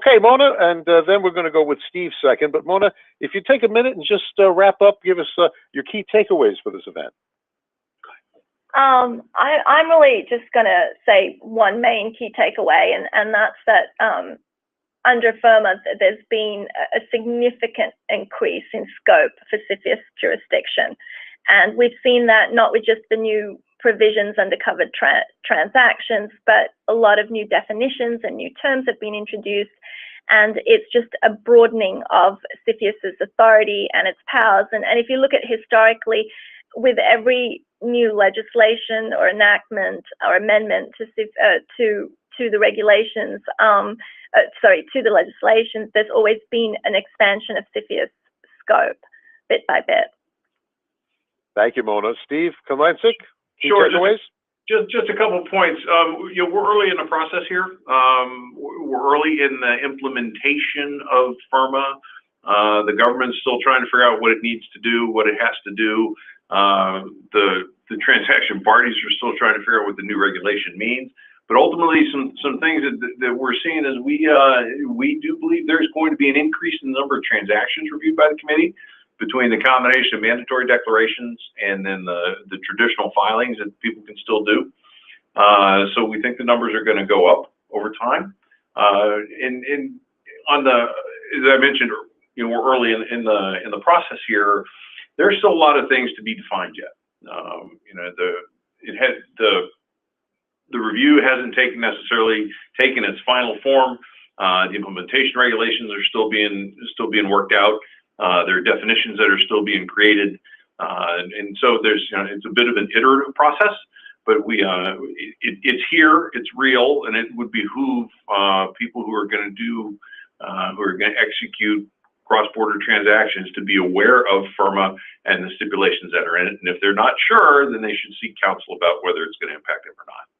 Okay, Mona, and then we're going to go with Steve second. But Mona, if you take a minute and just wrap up, give us your key takeaways for this event. I'm really just going to say one main key takeaway, and that's that under FIRRMA, there's been a significant increase in scope for CFIUS jurisdiction. And we've seen that not with just the new provisions under covered transactions, but a lot of new definitions and new terms have been introduced. And it's just a broadening of CFIUS's authority and its powers. And if you look at historically, with every new legislation or enactment or amendment to the regulations, to the legislations, there's always been an expansion of CFIUS scope, bit by bit. Thank you, Mona. Steve Kalancic, key sure, takeaways? Just a couple of points. We're early in the process here. We're early in the implementation of FIRRMA. The government's still trying to figure out what it needs to do, what it has to do. The transaction parties are still trying to figure out what the new regulation means. But ultimately, some things that we're seeing is we do believe there's going to be an increase in the number of transactions reviewed by the committee between the combination of mandatory declarations and then the traditional filings that people can still do. So we think the numbers are going to go up over time. And on the, as I mentioned, we're early in the process here. There's still a lot of things to be defined yet. The review hasn't necessarily taken its final form. The implementation regulations are still being worked out. There are definitions that are still being created, and so there's it's a bit of an iterative process. But it's here, it's real, and it would behoove people who are going to execute cross-border transactions to be aware of FIRRMA and the stipulations that are in it. And if they're not sure, then they should seek counsel about whether it's going to impact them or not.